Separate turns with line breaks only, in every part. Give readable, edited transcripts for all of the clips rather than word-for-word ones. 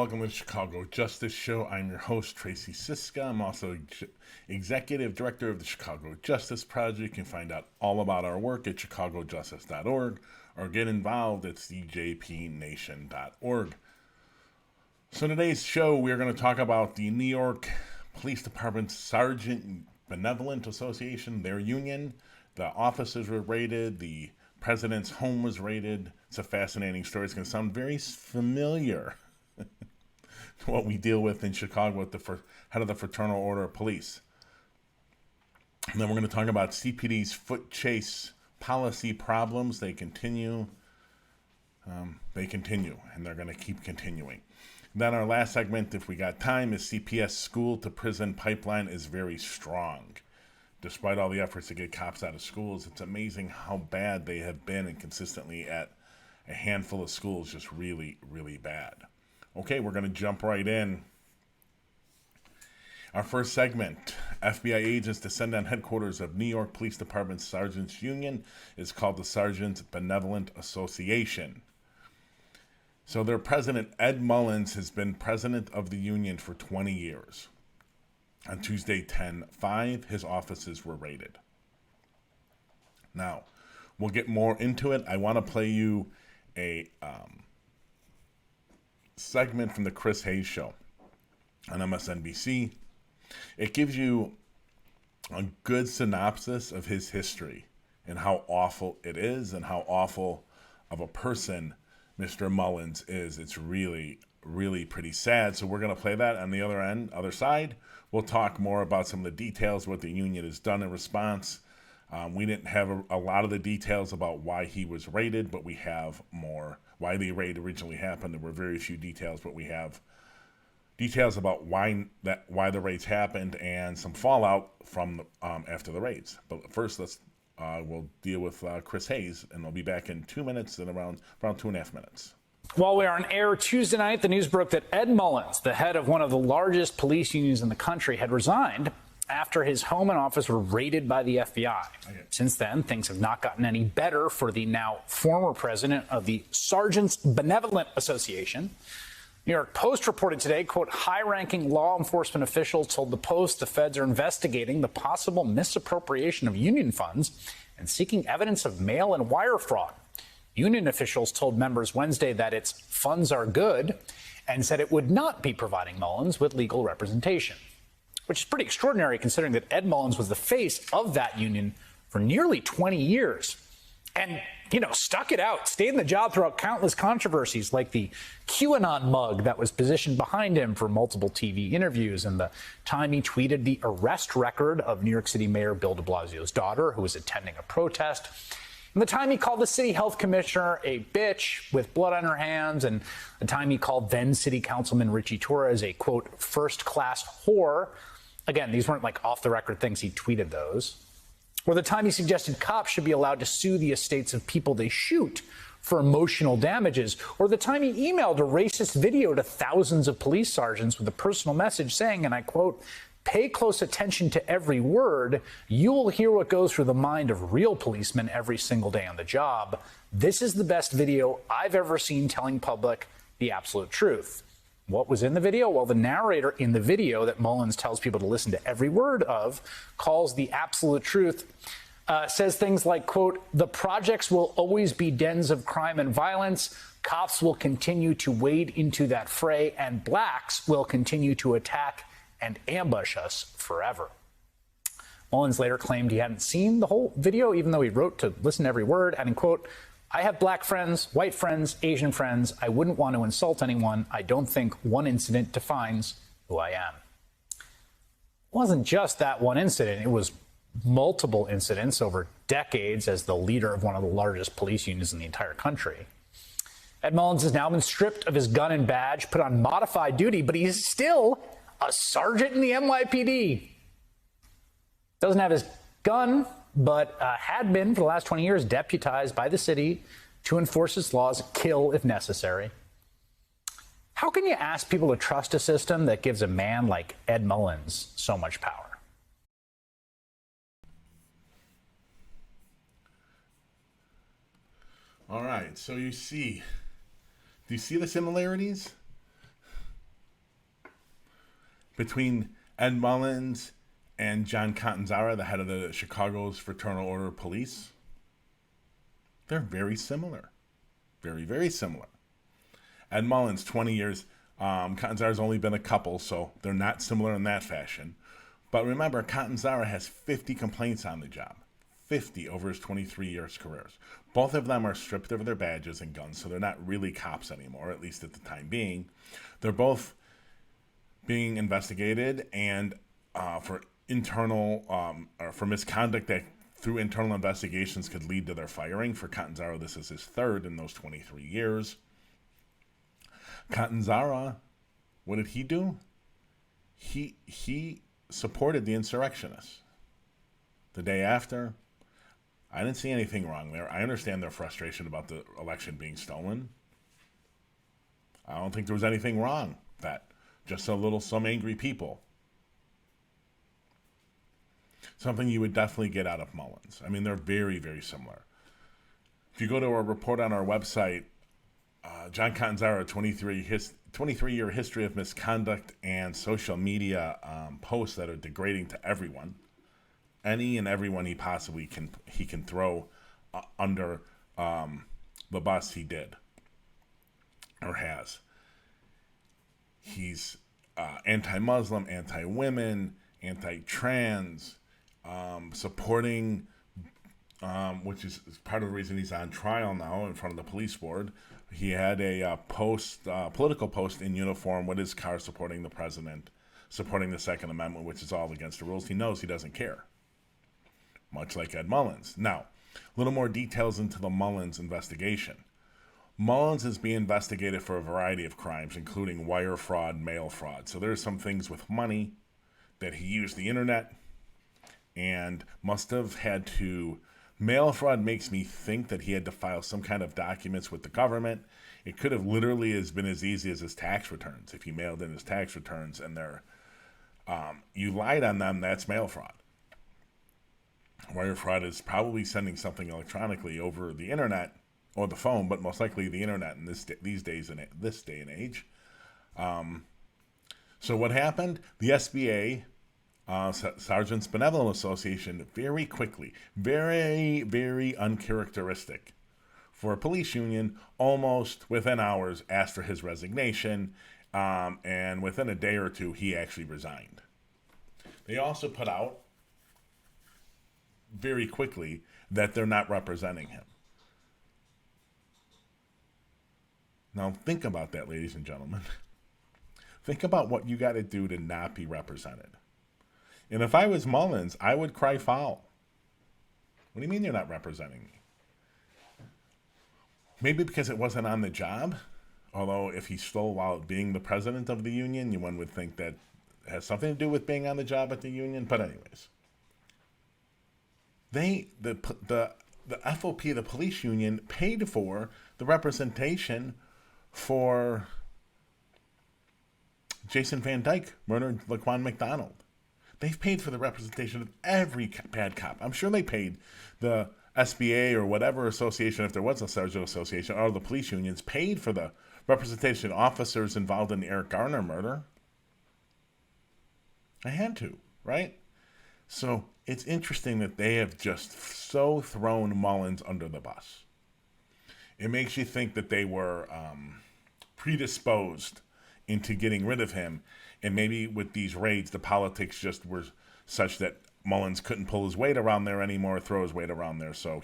welcome to the Chicago Justice Show. I'm your host, Tracy Siska. I'm also Executive Director of the Chicago Justice Project. You can find out all about our work at chicagojustice.org or get involved at cjpnation.org. So today's show, we're going to talk about the New York Police Department's Sergeant Benevolent Association, their union. The offices were raided. The president's home was raided. It's a fascinating story. It's going to sound very familiar to what we deal with in Chicago with the head of the Fraternal Order of Police. And then we're going to talk about CPD's foot chase policy problems. They continue, and they're going to keep continuing. Then our last segment, if we got time, is CPS school to prison pipeline is very strong. Despite all the efforts to get cops out of schools, it's amazing how bad they have been, and consistently at a handful of schools, just really, really bad. Okay, we're going to jump right in. Our first segment, FBI agents descend on headquarters of New York Police Department Sergeants Union, is called the Sergeants Benevolent Association. So their president, Ed Mullins, has been president of the union for 20 years. On Tuesday, 10/5, his offices were raided. Now, we'll get more into it. I want to play you a segment from the Chris Hayes show on MSNBC. It gives you a good synopsis of his history and how awful it is and how awful of a person Mr. Mullins is. It's really, really pretty sad. So we're going to play that. On the other side, we'll talk more about some of the details, what the union has done in response. We didn't have a lot of the details about why he was raided, but we have more. Why the raid originally happened. There were very few details, but we have details about why the raids happened and some fallout from after the raids. But first, we'll deal with Chris Hayes, and I'll be back in 2 minutes and around 2.5 minutes.
While we are on air Tuesday night, the news broke that Ed Mullins, the head of one of the largest police unions in the country, had resigned after his home and office were raided by the FBI. Okay. Since then, things have not gotten any better for the now former president of the Sergeants Benevolent Association. New York Post reported today, quote, high-ranking law enforcement officials told the Post the feds are investigating the possible misappropriation of union funds and seeking evidence of mail and wire fraud. Union officials told members Wednesday that its funds are good and said it would not be providing Mullins with legal representation, which is pretty extraordinary considering that Ed Mullins was the face of that union for nearly 20 years. And, stuck it out, stayed in the job throughout countless controversies like the QAnon mug that was positioned behind him for multiple TV interviews, and the time he tweeted the arrest record of New York City Mayor Bill de Blasio's daughter, who was attending a protest, and the time he called the city health commissioner a bitch with blood on her hands, and the time he called then city councilman Richie Torres a, quote, first-class whore. Again, these weren't like off-the-record things. He tweeted those. Or the time he suggested cops should be allowed to sue the estates of people they shoot for emotional damages. Or the time he emailed a racist video to thousands of police sergeants with a personal message saying, and I quote, pay close attention to every word. You will hear what goes through the mind of real policemen every single day on the job. This is the best video I've ever seen telling public the absolute truth. What was in the video? Well, the narrator in the video that Mullins tells people to listen to every word of calls the absolute truth, says things like, quote, the projects will always be dens of crime and violence. Cops will continue to wade into that fray, and blacks will continue to attack and ambush us forever. Mullins later claimed he hadn't seen the whole video, even though he wrote to listen to every word, adding, quote, I have black friends, white friends, Asian friends. I wouldn't want to insult anyone. I don't think one incident defines who I am. It wasn't just that one incident. It was multiple incidents over decades as the leader of one of the largest police unions in the entire country. Ed Mullins has now been stripped of his gun and badge, put on modified duty, but he's still a sergeant in the NYPD. Doesn't have his gun, but had been for the last 20 years deputized by the city to enforce its laws, kill if necessary. How can you ask people to trust a system that gives a man like Ed Mullins so much power?
All right, so do you see the similarities? between Ed Mullins and John Catanzara, the head of the Chicago's Fraternal Order of Police, they're very similar. Very, very similar. Ed Mullins, 20 years. Catanzara's only been a couple, so they're not similar in that fashion. But remember, Catanzara has 50 complaints on the job. 50 over his 23 years careers. Both of them are stripped of their badges and guns, so they're not really cops anymore, at least at the time being. They're both being investigated and for internal or for misconduct that through internal investigations could lead to their firing. For Catanzara, this is his third in those 23 years. Catanzara, what did he do? He supported the insurrectionists. The day after, I didn't see anything wrong there. I understand their frustration about the election being stolen. I don't think there was anything wrong with that. Just some angry people. Something you would definitely get out of Mullins. I mean, they're very, very similar. If you go to our report on our website, John Catanzara, 23-year history of misconduct and social media posts that are degrading to everyone. Any and everyone he possibly can throw under the bus, he did or has. He's anti-Muslim, anti-women, anti-trans, supporting, which is part of the reason he's on trial now in front of the police board. He had a political post in uniform with his car supporting the president, supporting the Second Amendment, which is all against the rules. He knows he doesn't care, much like Ed Mullins. Now, a little more details into the Mullins investigation. Mullins is being investigated for a variety of crimes, including wire fraud, mail fraud. So there's some things with money that he used the internet and must have had to. Mail fraud makes me think that he had to file some kind of documents with the government. It could have literally been as easy as his tax returns. If he mailed in his tax returns and you lied on them, that's mail fraud. Wire fraud is probably sending something electronically over the internet or the phone, but most likely the internet in this day and age. So what happened? The SBA, Sergeants Benevolent Association, very quickly, very, very uncharacteristic for a police union, almost within hours asked for his resignation, and within a day or two, he actually resigned. They also put out very quickly that they're not representing him. Now think about that, ladies and gentlemen. Think about what you got to do to not be represented. And if I was Mullins, I would cry foul. What do you mean you're not representing me? Maybe because it wasn't on the job. Although if he stole while being the president of the union, one would think that has something to do with being on the job at the union. But anyways, the FOP, the police union, paid for the representation for Jason Van Dyke murdered Laquan McDonald. They've paid for the representation of every bad cop. I'm sure they paid the SBA or whatever association, if there was a sergeant association, or the police unions, paid for the representation of officers involved in the Eric Garner murder. I had to, right? So it's interesting that they have just so thrown Mullins under the bus. It makes you think that they were predisposed into getting rid of him. And maybe with these raids, the politics just were such that Mullins couldn't pull his weight around there anymore, throw his weight around there. So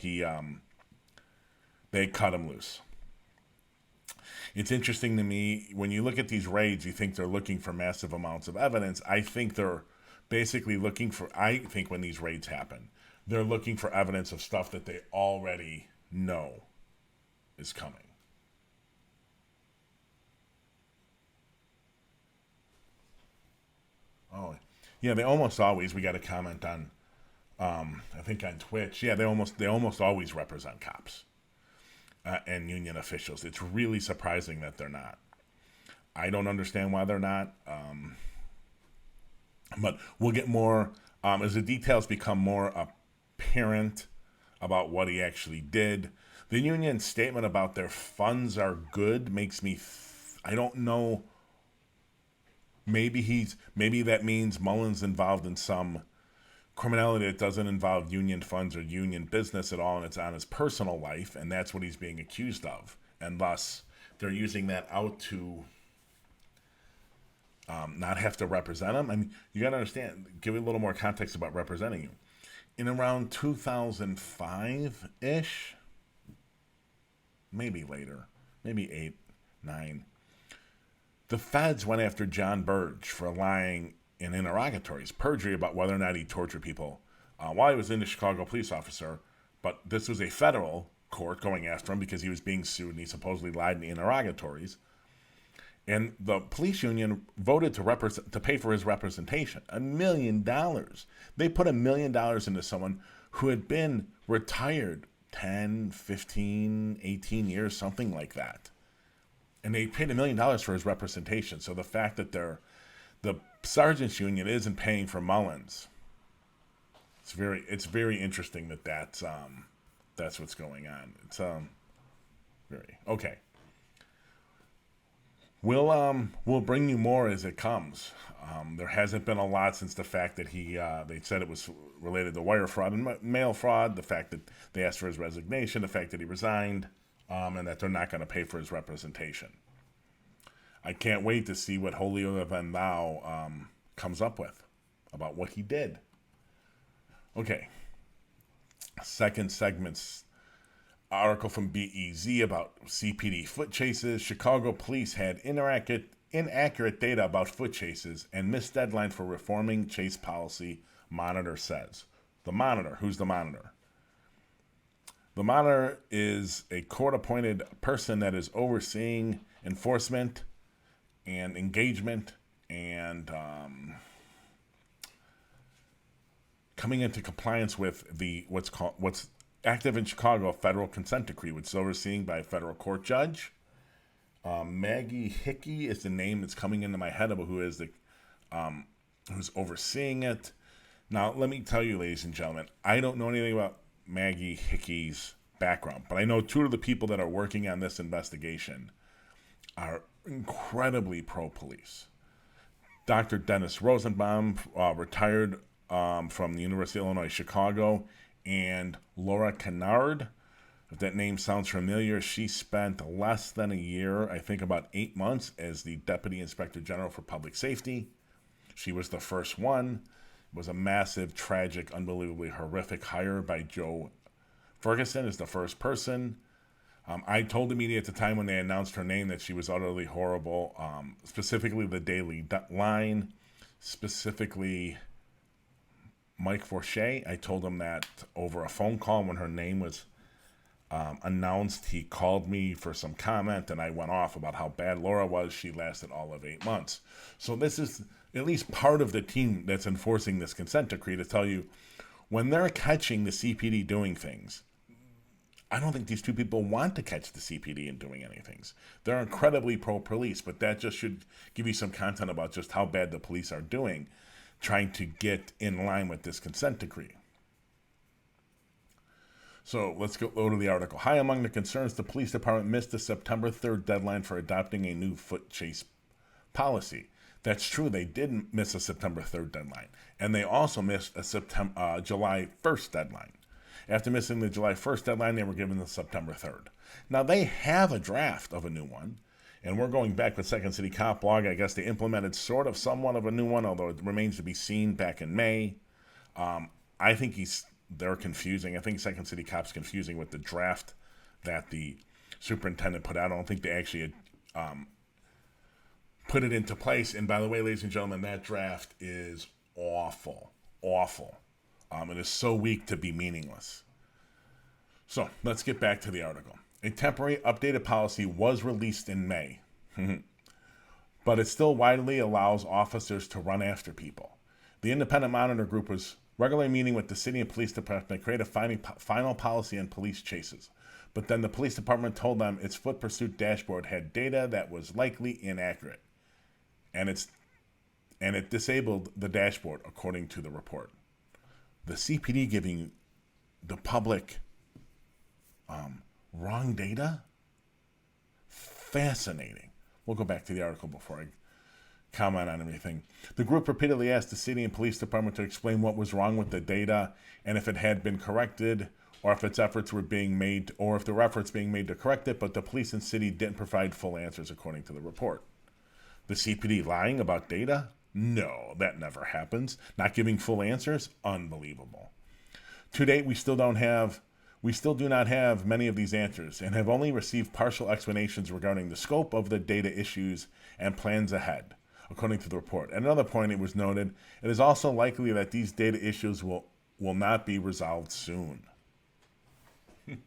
they cut him loose. It's interesting to me, when you look at these raids, you think they're looking for massive amounts of evidence. I think they're basically when these raids happen, they're looking for evidence of stuff that they already know is coming. Oh, yeah, they almost always, we got a comment on, I think on Twitch, yeah, they almost always represent cops and union officials. It's really surprising that they're not. I don't understand why they're not, but we'll get more, as the details become more apparent about what he actually did. The union's statement about their funds are good makes me, I don't know Maybe that means Mullins involved in some criminality that doesn't involve union funds or union business at all, and it's on his personal life, and that's what he's being accused of. And thus, they're using that out to not have to represent him. I mean, you got to understand, give you a little more context about representing you. In around 2005-ish, maybe later, maybe 8, 9, the feds went after John Burge for lying in interrogatories, perjury about whether or not he tortured people while he was in the Chicago police officer. But this was a federal court going after him because he was being sued and he supposedly lied in the interrogatories. And the police union voted to pay for his representation, $1 million. They put $1 million into someone who had been retired 10, 15, 18 years, something like that. And they paid $1 million for his representation. So the fact that the sergeants union isn't paying for Mullins, it's very interesting that's what's going on. It's very okay. We'll bring you more as it comes. There hasn't been a lot since the fact that they said it was related to wire fraud and mail fraud, the fact that they asked for his resignation, the fact that he resigned, and that they're not going to pay for his representation. I can't wait to see what Julio Van Thou comes up with about what he did. Okay. Second segment's article from BEZ about CPD foot chases. Chicago police had inaccurate data about foot chases and missed deadline for reforming chase policy, Monitor says. The Monitor. Who's the Monitor? The Monitor is a court-appointed person that is overseeing enforcement and engagement and coming into compliance with what's active in Chicago, federal consent decree, which is overseen by a federal court judge. Maggie Hickey is the name that's coming into my head about who's overseeing it. Now, let me tell you, ladies and gentlemen, I don't know anything about Maggie Hickey's background, but I know two of the people that are working on this investigation are incredibly pro-police. Dr. Dennis Rosenbaum, retired from the University of Illinois, Chicago, and Laura Kennard, if that name sounds familiar, she spent less than a year, I think about 8 months, as the Deputy Inspector General for Public Safety. She was the first one. It was a massive, tragic, unbelievably horrific hire by Joe Ferguson as the first person. I told the media at the time when they announced her name that she was utterly horrible, specifically the Daily Line, specifically Mike Forshey. I told him that over a phone call when her name was announced. He called me for some comment, and I went off about how bad Laura was. She lasted all of 8 months. So this is at least part of the team that's enforcing this consent decree to tell you when they're catching the CPD doing things, I don't think these two people want to catch the CPD in doing anything. They're incredibly pro-police, but that just should give you some content about just how bad the police are doing, trying to get in line with this consent decree. So let's go to the article. High among the concerns, the police department missed the September 3rd deadline for adopting a new foot chase policy. That's true. They did miss a September 3rd deadline. And they also missed a July 1st deadline. After missing the July 1st deadline, they were given the September 3rd. Now, they have a draft of a new one. And we're going back with Second City Cop blog. I guess they implemented somewhat of a new one, although it remains to be seen back in May. I think they're confusing. I think Second City Cop's confusing with the draft that the superintendent put out. I don't think they actually had put it into place. And by the way, ladies and gentlemen, that draft is awful. Awful. It is so weak to be meaningless. So let's get back to the article. A temporary updated policy was released in May, but it still widely allows officers to run after people. The Independent Monitor Group was regularly meeting with the city and police department to create a final policy on police chases. But then the police department told them its foot pursuit dashboard had data that was likely inaccurate. And it disabled the dashboard, according to the report. The CPD giving the public wrong data? Fascinating. We'll go back to the article before I comment on everything. The group repeatedly asked the city and police department to explain what was wrong with the data and if it had been corrected, or if its efforts were being made, or if there were efforts being made to correct it, but the police and city didn't provide full answers according to the report. The CPD lying about data? No, that never happens. Not giving full answers? Unbelievable. To date, we still do not have many of these answers and have only received partial explanations regarding the scope of the data issues and plans ahead, according to the report. At another point, it was noted, it is also likely that these data issues will not be resolved soon. Ladies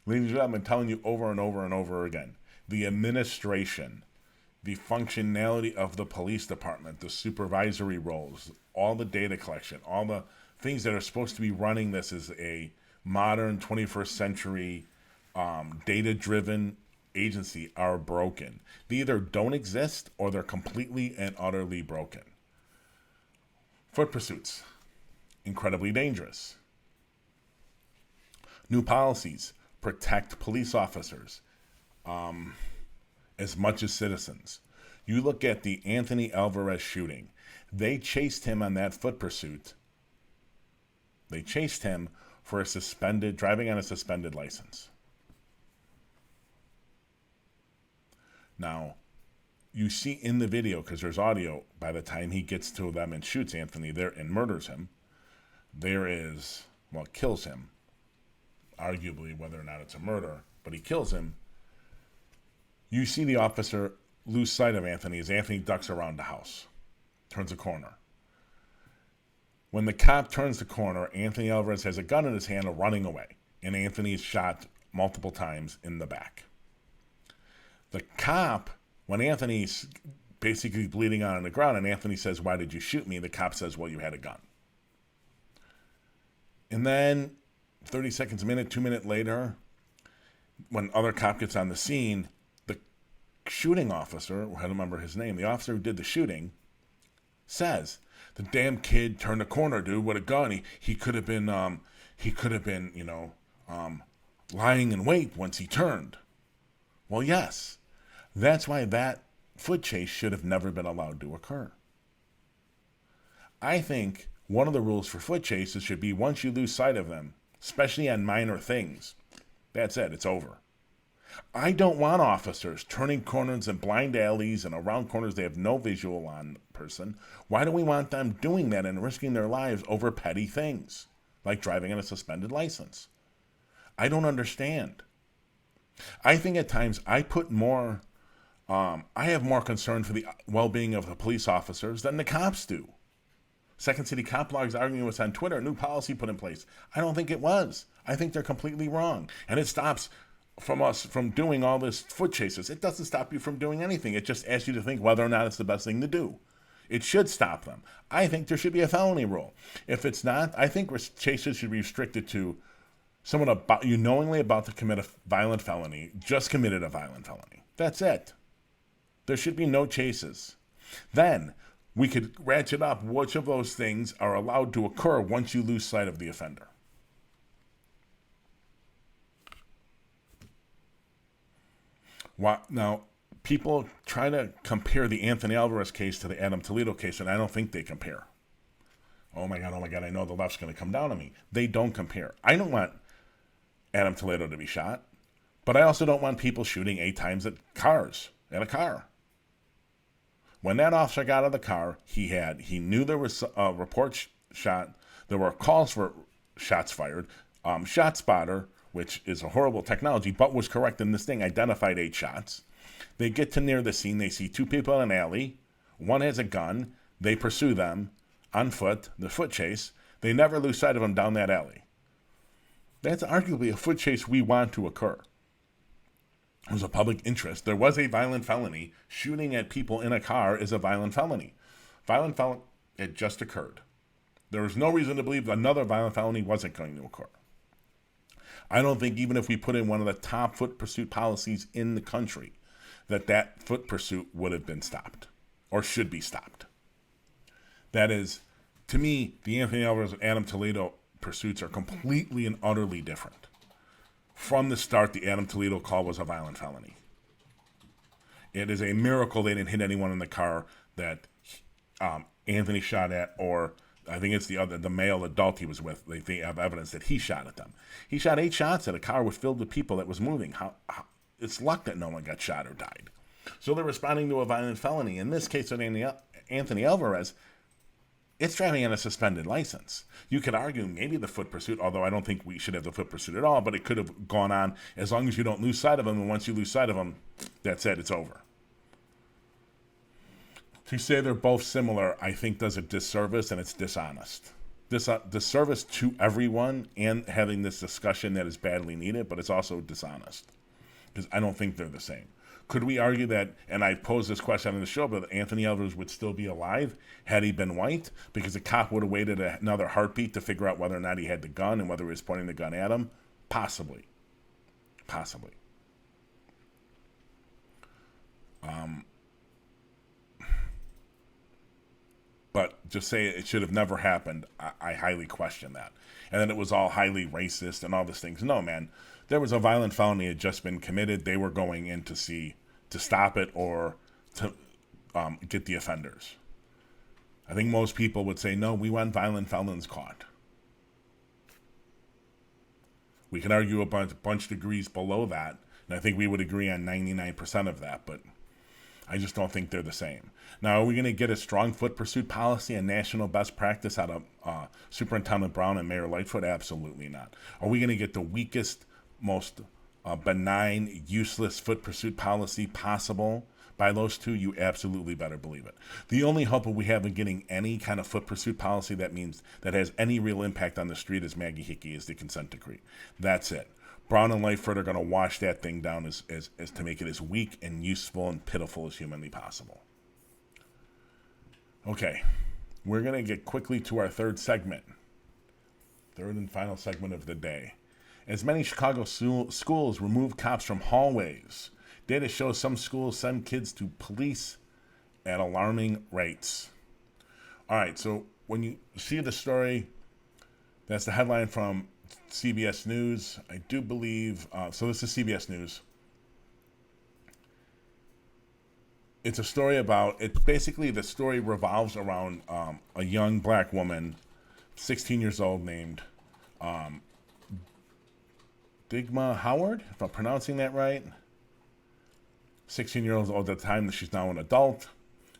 and gentlemen, I've been telling you over and over and over again, the administration, the functionality of the police department, the supervisory roles, all the data collection, all the things that are supposed to be running this as a modern 21st century data-driven agency are broken. They either don't exist or they're completely and utterly broken. Foot pursuits, incredibly dangerous. New policies protect police officers as much as citizens. You look at the Anthony Alvarez shooting. They chased him on that foot pursuit. They chased him for driving on a suspended license. Now, you see in the video, because there's audio, by the time he gets to them and shoots Anthony there and murders him, kills him. Arguably, whether or not it's a murder, but he kills him. You see the officer lose sight of Anthony as Anthony ducks around the house, turns a corner. When the cop turns the corner, Anthony Alvarez has a gun in his hand running away, and Anthony is shot multiple times in the back. The cop, when Anthony's basically bleeding out on the ground, and Anthony says, "Why did you shoot me?" The cop says, "Well, you had a gun." And then 30 seconds, a minute, 2 minutes later, when other cop gets on the scene, the shooting officer, I don't remember his name, the officer who did the shooting, says, "The damn kid turned a corner, dude, with a gun. He could have been, lying in wait once he turned." Well, yes, that's why that foot chase should have never been allowed to occur. I think one of the rules for foot chases should be once you lose sight of them, especially on minor things, that's it, it's over. I don't want officers turning corners in blind alleys and around corners they have no visual on person. Why do we want them doing that and risking their lives over petty things, like driving on a suspended license? I don't understand. I think at times I have more concern for the well-being of the police officers than the cops do. Second City Cop Blog's arguing with us on Twitter, new policy put in place. I don't think it was. I think they're completely wrong. And it stops from us from doing all this foot chases. It doesn't stop you from doing anything. It just asks you to think whether or not it's the best thing to do. It should stop them. I think there should be a felony rule. If it's not, I think chases should be restricted to someone you knowingly about to commit a violent felony, just committed a violent felony. That's it. There should be no chases. Then we could ratchet up which of those things are allowed to occur once you lose sight of the offender. Now, people try to compare the Anthony Alvarez case to the Adam Toledo case, and I don't think they compare. Oh my God, I know the left's going to come down on me. They don't compare. I don't want Adam Toledo to be shot, but I also don't want people shooting 8 times at a car. When that officer got out of the car, he knew there was a report shot. There were calls for shots fired. ShotSpotter, which is a horrible technology, but was correct in this thing, identified 8 shots. They get to near the scene. They see 2 people in an alley. One has a gun. They pursue them on foot, the foot chase. They never lose sight of them down that alley. That's arguably a foot chase we want to occur. It was a public interest. There was a violent felony. Shooting at people in a car is a violent felony. It just occurred. There was no reason to believe another violent felony wasn't going to occur. I don't think even if we put in one of the top foot pursuit policies in the country, that foot pursuit would have been stopped or should be stopped. That is, to me, the Anthony Alvarez and Adam Toledo pursuits are completely and utterly different. From the start, the Adam Toledo call was a violent felony. It is a miracle they didn't hit anyone in the car that Anthony shot at, or I think it's the male adult he was with. They have evidence that he shot at them. He shot 8 shots at a car filled with people that was moving. It's luck that no one got shot or died. So they're responding to a violent felony. In this case with Anthony Alvarez, it's driving on a suspended license. You could argue maybe the foot pursuit, although I don't think we should have the foot pursuit at all, but it could have gone on as long as you don't lose sight of him. And once you lose sight of him, that's it, it's over. To say they're both similar, I think does a disservice, and it's dishonest. Disservice to everyone and having this discussion that is badly needed, but it's also dishonest because I don't think they're the same. Could we argue that, and I posed this question on the show, but Anthony Alvarez would still be alive had he been white? Because the cop would have waited another heartbeat to figure out whether or not he had the gun and whether he was pointing the gun at him? Possibly. Possibly. But just say it should have never happened, I highly question that. And then it was all highly racist and all these things. No, man. There was a violent felony had just been committed. They were going in to stop it or to get the offenders. I think most people would say, no, we want violent felons caught. We can argue a bunch degrees below that, and I think we would agree on 99% of that, but I just don't think they're the same. Now, are we going to get a strong foot pursuit policy and national best practice out of Superintendent Brown and Mayor Lightfoot? Absolutely not. Are we going to get the weakest, most benign, useless foot pursuit policy possible by those two? You absolutely better believe it. The only hope we have in getting any kind of foot pursuit policy that has any real impact on the street is Maggie Hickey, is the consent decree. That's it. Brown and Lightfoot are going to wash that thing down as to make it as weak and useful and pitiful as humanly possible. Okay, we're going to get quickly to our third and final segment of the day. As many Chicago schools remove cops from hallways, data shows some schools send kids to police at alarming rates. All right, so when you see the story, that's the headline from CBS News. I do believe, so this is CBS News. It's a story basically the story revolves around a young black woman, 16 years old, named Digma Howard, if I'm pronouncing that right. 16 years old at the time, she's now an adult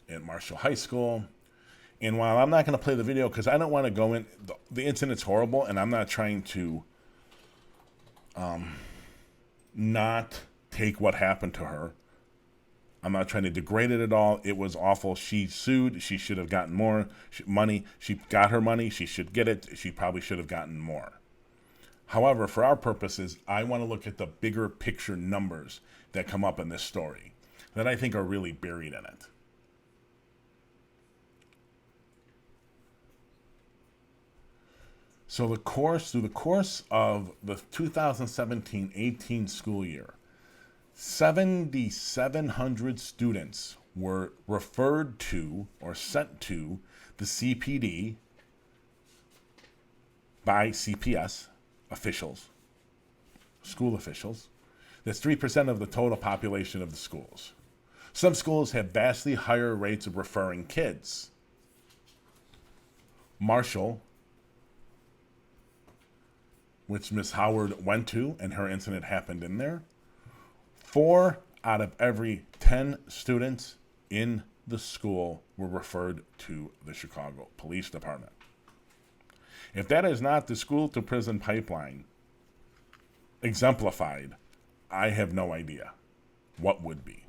at Marshall High School. And while I'm not going to play the video because I don't want to go in, the incident's horrible, and I'm not trying to not take what happened to her. I'm not trying to degrade it at all. It was awful. She sued. She should have gotten more money. She got her money. She should get it. She probably should have gotten more. However, for our purposes, I want to look at the bigger picture numbers that come up in this story that I think are really buried in it. So through the course of the 2017-18 school year, 7,700 students were referred to or sent to the CPD by CPS officials, school officials. That's 3% of the total population of the schools. Some schools have vastly higher rates of referring kids. Marshall, which Miss Howard went to, and her incident happened in there, 4 out of every 10 students in the school were referred to the Chicago Police Department. If that is not the school-to-prison pipeline exemplified, I have no idea what would be.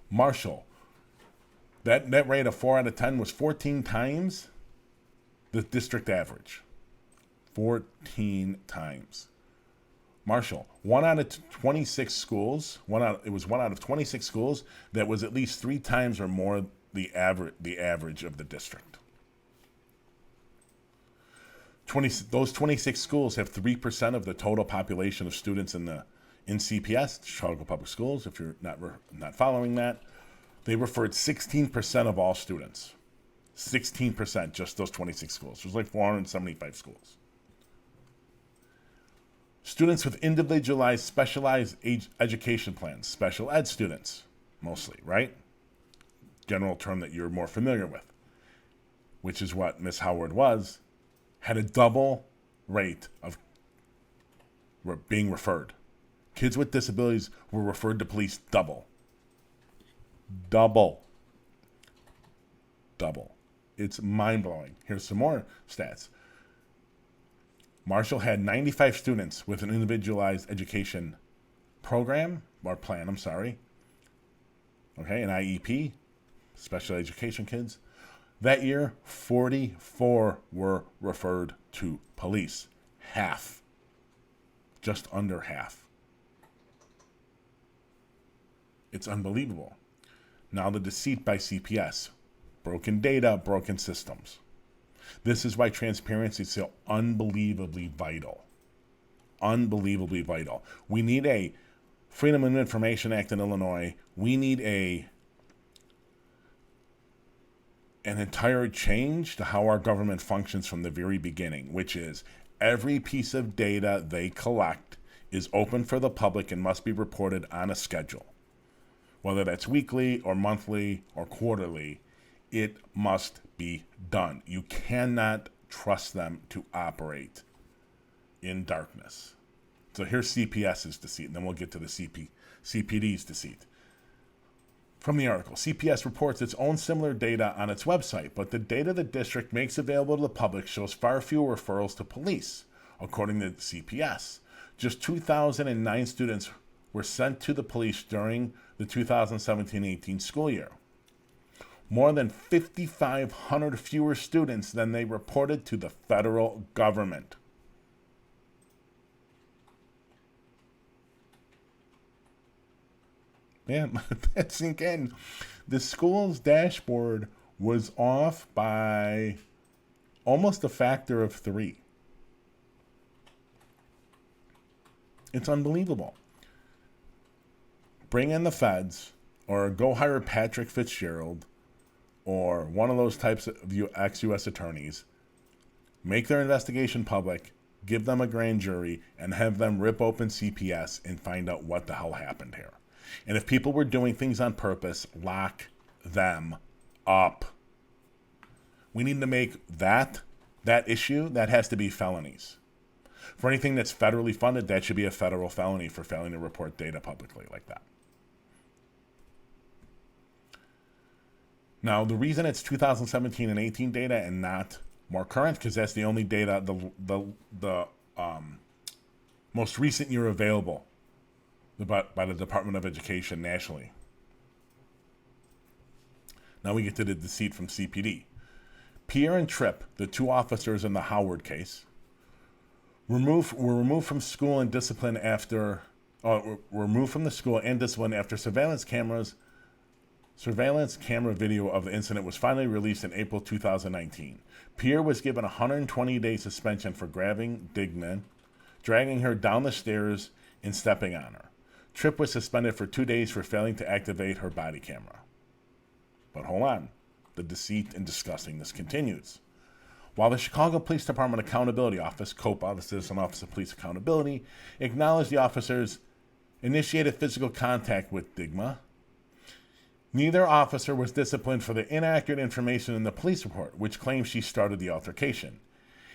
Marshall, that rate of 4 out of 10 was 14 times the district average. 14 times. Marshall, 1 out of 26 schools, it was 1 out of 26 schools that was at least 3 times or more the average of the district. Those 26 schools have 3% of the total population of students in CPS, Chicago Public Schools. If you're not following that, they referred 16% of all students. 16%, just those 26 schools. There's like 475 schools. Students with individualized specialized education plans, special ed students, mostly, right? General term that you're more familiar with, which is what Miss Howard was, had a double rate of being referred. Kids with disabilities were referred to police double. Double. It's mind-blowing. Here's some more stats. Marshall had 95 students with an individualized education program, or plan, okay, an IEP, special education kids. That year, 44 were referred to police. Half. Just under half. It's unbelievable. Now the deceit by CPS. Broken data, broken systems. This is why transparency is so unbelievably vital. Unbelievably vital. We need a Freedom of Information Act in Illinois. We need an entire change to how our government functions from the very beginning, which is every piece of data they collect is open for the public and must be reported on a schedule. Whether that's weekly or monthly or quarterly, it must be done. You cannot trust them to operate in darkness. So here's CPS's deceit, and then we'll get to the CPD's deceit. From the article, CPS reports its own similar data on its website, but the data the district makes available to the public shows far fewer referrals to police, according to CPS. Just 2,009 students were sent to the police during the 2017-18 school year. More than 5,500 fewer students than they reported to the federal government. Man, let's sink in. The school's dashboard was off by almost a factor of 3. It's unbelievable. Bring in the feds, or go hire Patrick Fitzgerald, or one of those types of ex-U.S. attorneys, make their investigation public, give them a grand jury, and have them rip open CPS and find out what the hell happened here. And if people were doing things on purpose, lock them up. We need to make that issue, that has to be felonies. For anything that's federally funded, that should be a federal felony for failing to report data publicly like that. Now, the reason it's 2017 and 18 data and not more current, because that's the only data, the most recent year available by the Department of Education nationally. Now we get to the deceit from CPD. Pierre and Tripp, the 2 officers in the Howard case, were removed from school and discipline after surveillance camera video of the incident was finally released in April 2019. Pierre was given a 120-day suspension for grabbing Dignan, dragging her down the stairs, and stepping on her. Tripp was suspended for 2 days for failing to activate her body camera. But hold on. The deceit and disgustingness continues. While the Chicago Police Department Accountability Office, COPA, the Citizen Office of Police Accountability, acknowledged the officers initiated physical contact with Digma, neither officer was disciplined for the inaccurate information in the police report, which claims she started the altercation.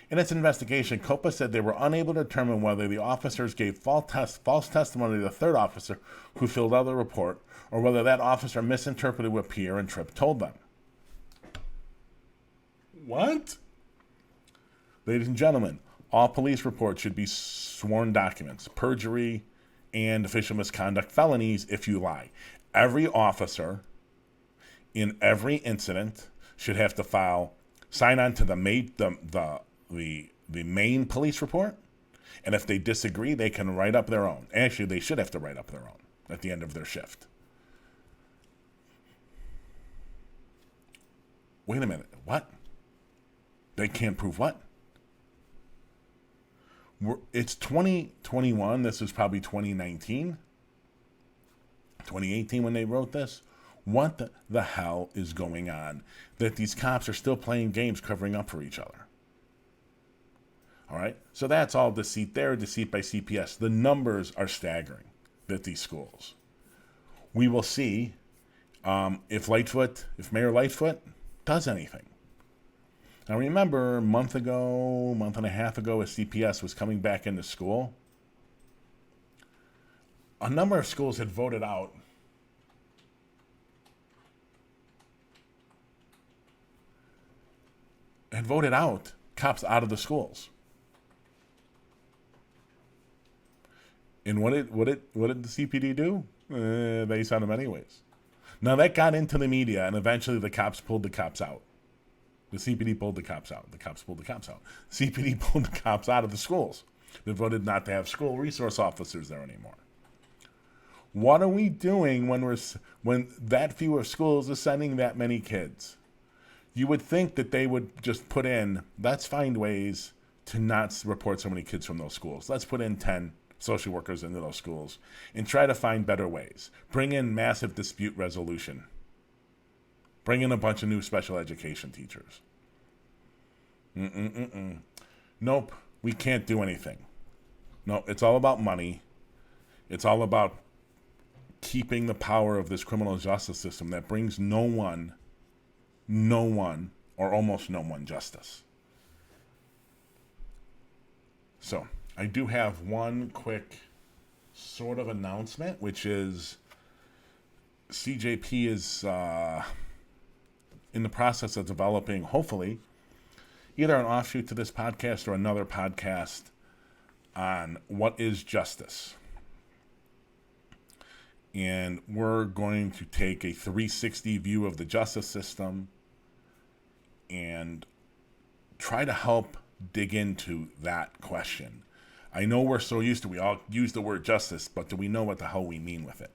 In its investigation, COPA said they were unable to determine whether the officers gave false testimony to the third officer who filled out the report, or whether that officer misinterpreted what Pierre and Tripp told them. What? Ladies and gentlemen, all police reports should be sworn documents, perjury, and official misconduct felonies if you lie. Every officer in every incident should have to sign on to the main police report, and if they disagree, they can write up their own. Actually, they should have to write up their own at the end of their shift. Wait a minute, what? They can't prove what? It's 2021, this is probably 2019, 2018 when they wrote this. What the hell is going on that these cops are still playing games covering up for each other? All right, so that's all deceit there, deceit by CPS. The numbers are staggering at these schools. We will see If Mayor Lightfoot does anything. Now remember, a month and a half ago, as CPS was coming back into school, a number of schools had voted out cops out of the schools. And what did the CPD do? They sent them anyways. Now that got into the media, and eventually the cops pulled the cops out. The CPD pulled the cops out. The cops pulled the cops out. CPD pulled the cops out of the schools. They voted not to have school resource officers there anymore. What are we doing when that few of schools are sending that many kids? You would think that they would just put in, let's find ways to not report so many kids from those schools. Let's put in 10 social workers into those schools and try to find better ways. Bring in massive dispute resolution. Bring in a bunch of new special education teachers. Nope, we can't do anything. No, it's all about money. It's all about keeping the power of this criminal justice system that brings no one, or almost no one justice. So, I do have one quick sort of announcement, which is CJP is in the process of developing, hopefully, either an offshoot to this podcast or another podcast on what is justice. And we're going to take a 360 view of the justice system and try to help dig into that question. I know we're so used to, we all use the word justice, but do we know what the hell we mean with it?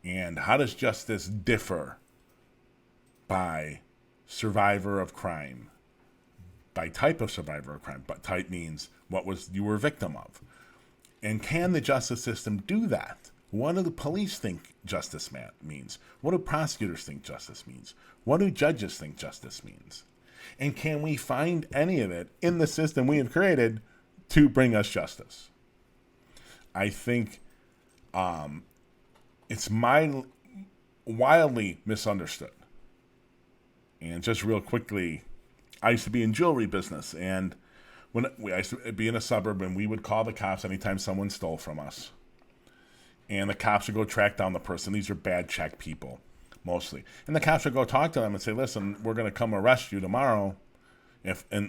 And how does justice differ by survivor of crime, by type of survivor of crime? But type means what was you were a victim of. And can the justice system do that? What do the police think justice means? What do prosecutors think justice means? What do judges think justice means? And can we find any of it in the system we have created to bring us justice? I think it's wildly misunderstood. And just real quickly, I used to be in jewelry business, and I used to be in a suburb, and we would call the cops anytime someone stole from us. And the cops would go track down the person. These are bad check people, mostly. And the cops would go talk to them and say, listen, we're going to come arrest you tomorrow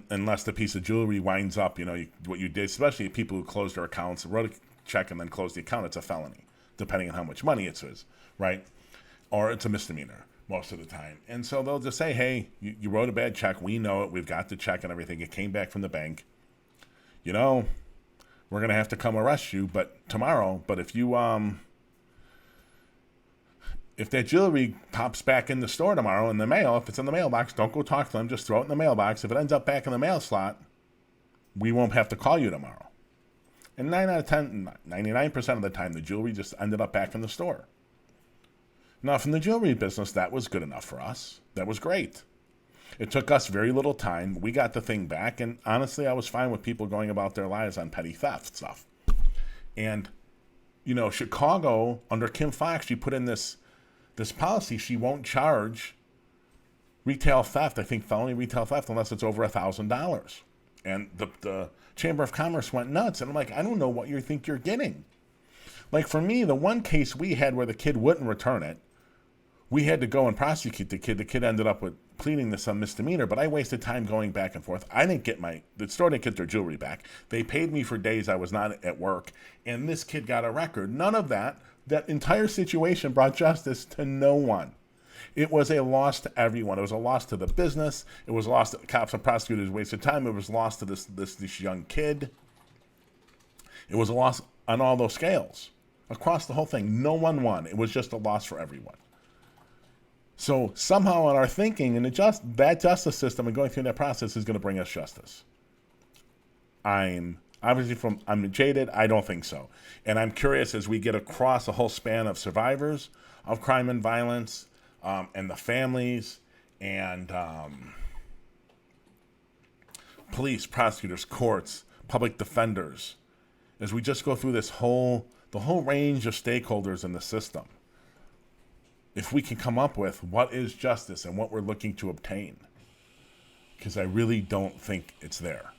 unless the piece of jewelry winds up, what you did, especially people who closed their accounts, wrote a check and then closed the account. It's a felony, depending on how much money it is, right? Or it's a misdemeanor most of the time. And so they'll just say, hey, you wrote a bad check. We know it. We've got the check and everything. It came back from the bank. We're going to have to come arrest you, but tomorrow. But if that jewelry pops back in the store tomorrow in the mail, if it's in the mailbox, don't go talk to them. Just throw it in the mailbox. If it ends up back in the mail slot, we won't have to call you tomorrow. And 99% of the time, the jewelry just ended up back in the store. Now, from the jewelry business, that was good enough for us. That was great. It took us very little time. We got the thing back, and honestly, I was fine with people going about their lives on petty theft stuff. And, Chicago, under Kim Foxx, she put in this policy. She won't charge retail theft, I think felony retail theft, unless it's over $1,000. And the Chamber of Commerce went nuts. And I'm like, I don't know what you think you're getting. Like, for me, the one case we had where the kid wouldn't return it, we had to go and prosecute the kid. The kid ended up with pleading to some misdemeanor, but I wasted time going back and forth. I didn't get the store didn't get their jewelry back. They paid me for days I was not at work, and this kid got a record. None of that entire situation brought justice to no one. It was a loss to everyone. It was a loss to the business. It was a loss to the cops and prosecutors wasted time. It was a loss to this young kid. It was a loss on all those scales. Across the whole thing, no one won. It was just a loss for everyone. So somehow in our thinking, and that justice system and going through that process is going to bring us justice. I'm jaded. I don't think so. And I'm curious as we get across the whole span of survivors of crime and violence, and the families, and police, prosecutors, courts, public defenders, as we just go through the whole range of stakeholders in the system. if we can come up with what is justice and what we're looking to obtain. Because I really don't think it's there.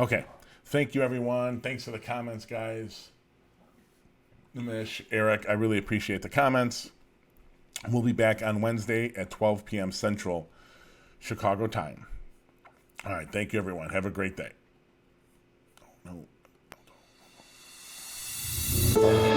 Okay. Thank you, everyone. Thanks for the comments, guys. Nimish, Eric, I really appreciate the comments. We'll be back on Wednesday at 12 p.m. Central Chicago time. All right. Thank you, everyone. Have a great day. Oh, no.